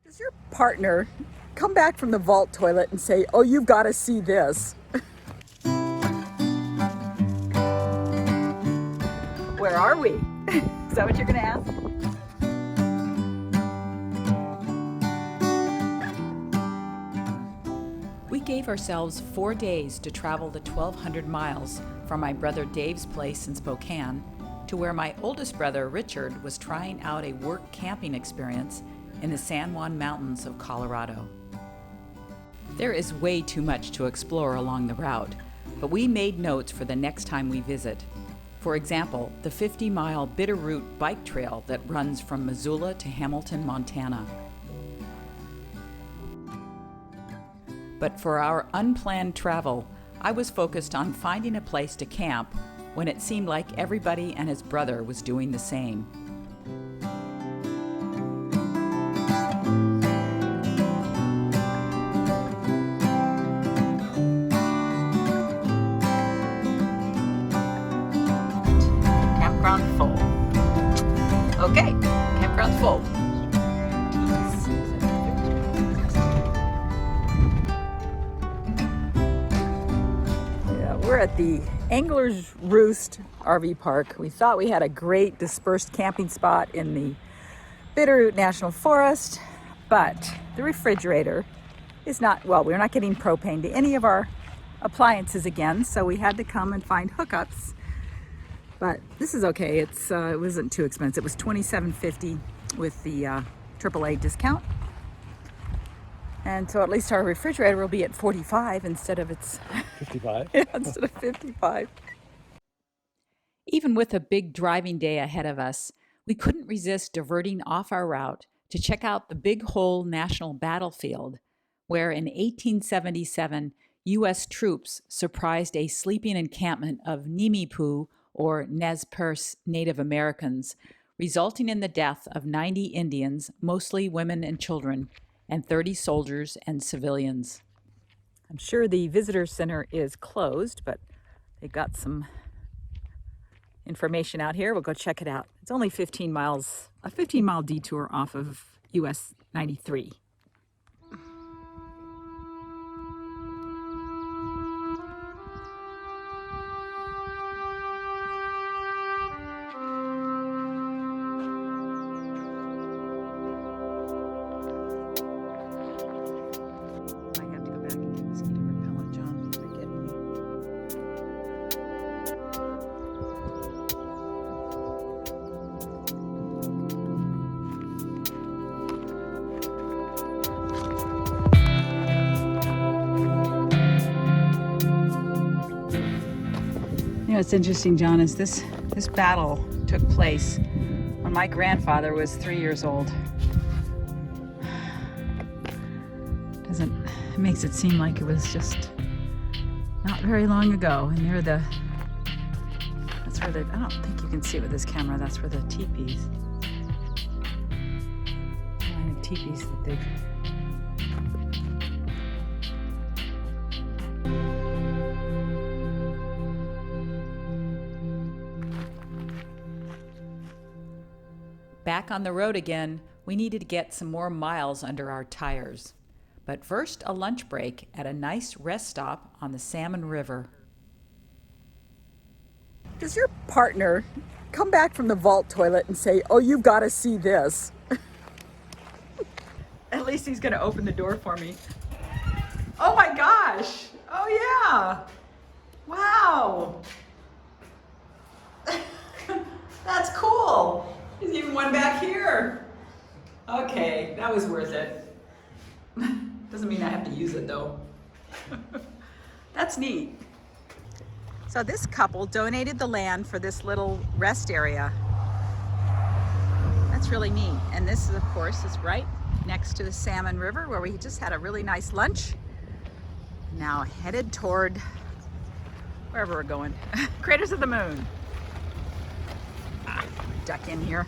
Does your partner come back from the vault toilet and say, "Oh, you've got to see this"? Where are we? Is that what you're going to ask? We gave ourselves 4 days to travel the 1,200 miles from my brother Dave's place in Spokane to where my oldest brother Richard was trying out a work camping experience in the San Juan Mountains of Colorado. There is way too much to explore along the route, but we made notes for the next time we visit. For example, the 50-mile Bitterroot bike trail that runs from Missoula to Hamilton, Montana. But for our unplanned travel, I was focused on finding a place to camp when it seemed like everybody and his brother was doing the same. Campground full. Okay, campground full. We're at the Angler's Roost RV Park. We thought we had a great dispersed camping spot in the Bitterroot National Forest, but the refrigerator is not, well, we're not getting propane to any of our appliances again, so we had to come and find hookups. But this is okay. It wasn't too expensive. It was $27.50 with the AAA discount. And so at least our refrigerator will be at 45 instead of its 55? Yeah, instead of 55. Even with a big driving day ahead of us, we couldn't resist diverting off our route to check out the Big Hole National Battlefield, where in 1877, U.S. troops surprised a sleeping encampment of Nimipu, or Nez Perce Native Americans, resulting in the death of 90 Indians, mostly women and children, and 30 soldiers and civilians. I'm sure the visitor center is closed, but they've got some information out here. We'll go check it out. It's only 15 miles, a 15-mile detour off of US 93. You know, what's interesting, John, is this battle took place when my grandfather was 3 years old. It makes it seem like it was just not very long ago. And that's where I don't think you can see it with this camera, that's where the teepees, line of teepees that they've Back on the road again, we needed to get some more miles under our tires. But first, a lunch break at a nice rest stop on the Salmon River. Does your partner come back from the vault toilet and say, "Oh, you've got to see this"? At least he's going to open the door for me. Oh my gosh! Oh yeah! Wow! That's cool! There's even one back here. Okay, that was worth it. Doesn't mean I have to use it though. That's neat. So this couple donated the land for this little rest area. That's really neat. And this, of course, is right next to the Salmon River where we just had a really nice lunch. Now headed toward wherever we're going. Craters of the Moon. Duck in here.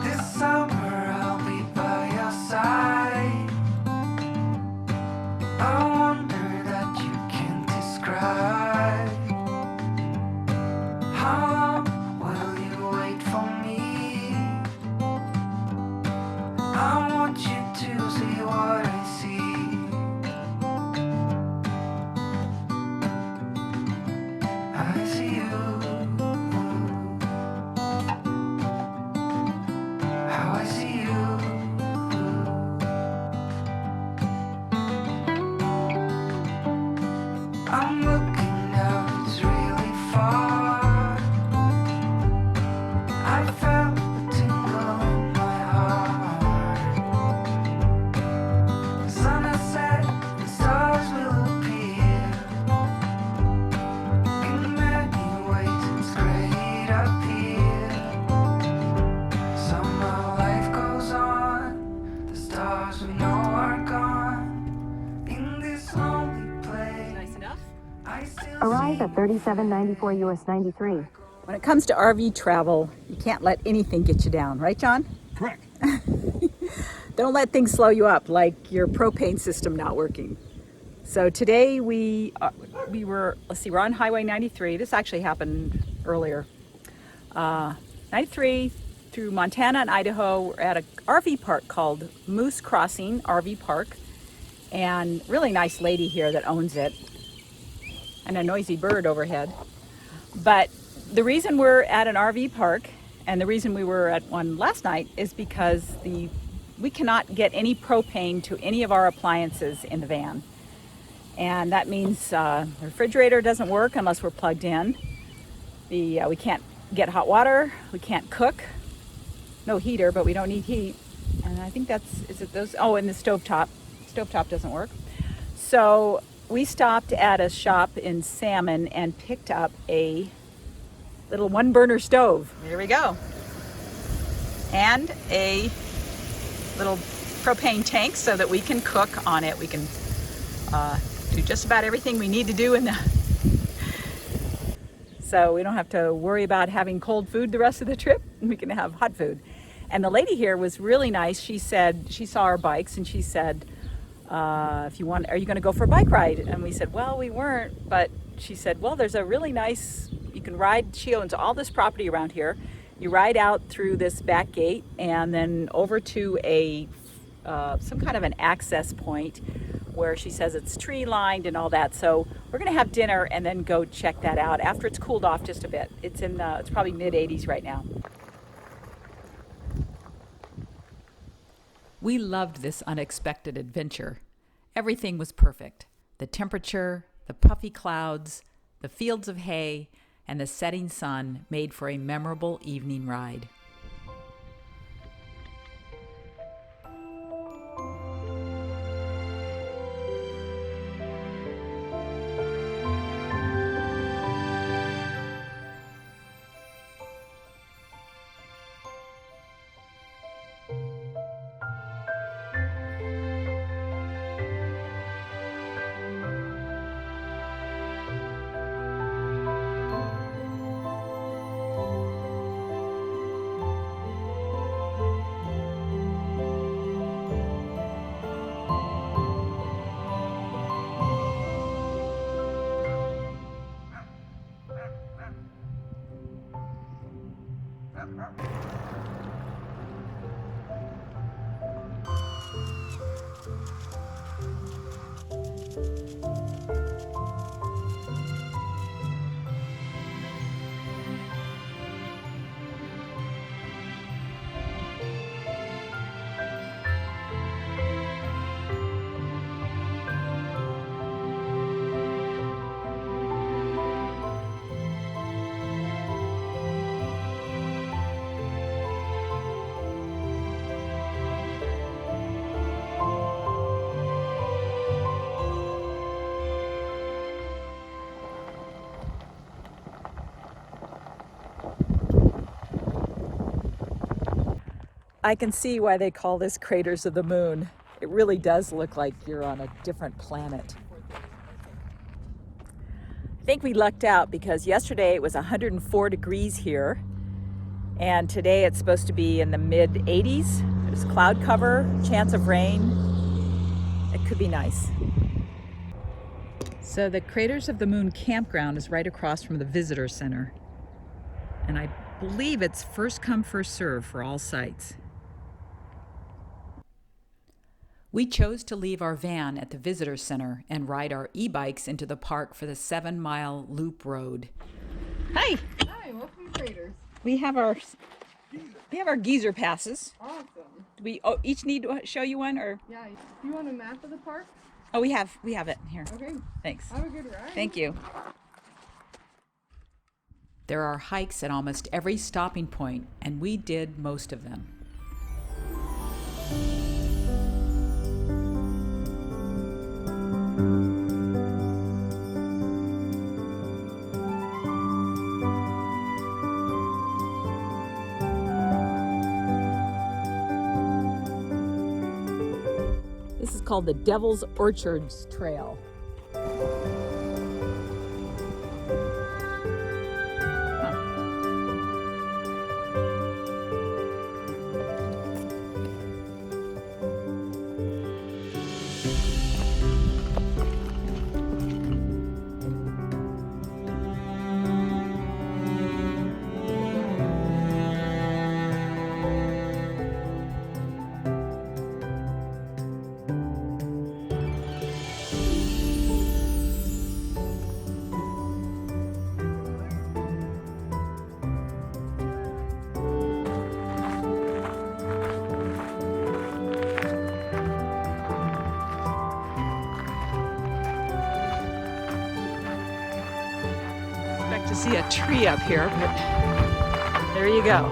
This summer I'll be by your side. I wonder that you can I'm looking out, it's really far. I felt a tingle in my heart. The sun has set, the stars will appear. In many ways it's great up here. Somehow life goes on. The stars we know are gone. In this lonely place, Nice enough. I still Arrive see at 3794 US 93. When it comes to RV travel, you can't let anything get you down, right, John? Correct. Don't let things slow you up, like your propane system not working. So today we were, let's see, we're on Highway 93. This actually happened earlier. 93 through Montana and Idaho. We're at an RV park called Moose Crossing RV Park. And really nice lady here that owns it. And a noisy bird overhead. But the reason we're at an RV park and the reason we were at one last night is because we cannot get any propane to any of our appliances in the van. And that means the refrigerator doesn't work unless we're plugged in. We can't get hot water. We can't cook. No heater, but we don't need heat. And I think is it those? Oh, and the stovetop. Stovetop doesn't work. So we stopped at a shop in Salmon and picked up a little one burner stove. Here we go. And a little propane tank so that we can cook on it. We can do just about everything we need to do in the so we don't have to worry about having cold food the rest of the trip. We can have hot food. And the lady here was really nice. She said she saw our bikes and she said, if you want, are you going to go for a bike ride? And we said, well, we weren't, but she said, well, there's a really nice, you can ride, she owns all this property around here. You ride out through this back gate and then over to a some kind of an access point where she says it's tree lined and all that. So we're going to have dinner and then go check that out after it's cooled off just a bit. It's it's probably mid 80s right now. We loved this unexpected adventure. Everything was perfect. The temperature, the puffy clouds, the fields of hay, and the setting sun made for a memorable evening ride. I can see why they call this Craters of the Moon. It really does look like you're on a different planet. I think we lucked out because yesterday it was 104 degrees here and today it's supposed to be in the mid 80s. There's cloud cover, chance of rain. It could be nice. So the Craters of the Moon campground is right across from the visitor center. And I believe it's first come, first serve for all sites. We chose to leave our van at the visitor center and ride our e-bikes into the park for the 7-mile loop road. Hi, Hi, welcome to Craters. we have our geyser passes. Awesome. Do we each need to show you one or? Yeah, you want a map of the park? Oh, we have it here. Okay. Thanks. Have a good ride. Thank you. There are hikes at almost every stopping point, and we did most of them. This is called the Devil's Orchards Trail. To see a tree up here, but there you go.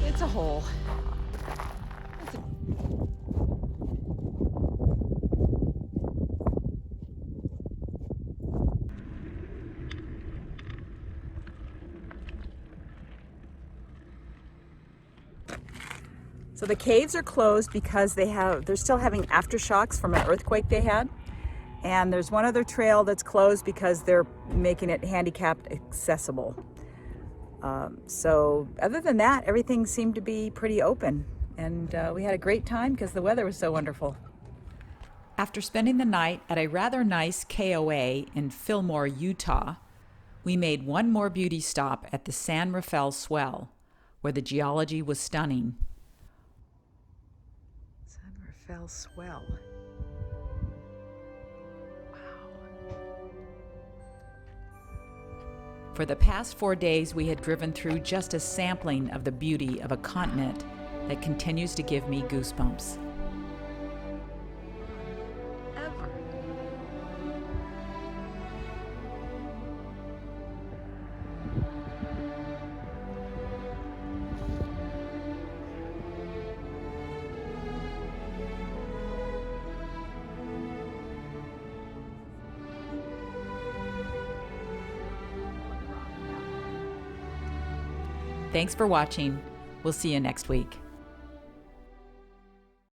It's a hole. So the caves are closed because they're still having aftershocks from an earthquake they had. And there's one other trail that's closed because they're making it handicapped accessible. So other than that, everything seemed to be pretty open. And we had a great time because the weather was so wonderful. After spending the night at a rather nice KOA in Fillmore, Utah, we made one more beauty stop at the San Rafael Swell, where the geology was stunning. San Rafael Swell. For the past 4 days, we had driven through just a sampling of the beauty of a continent that continues to give me goosebumps. Thanks for watching. We'll see you next week.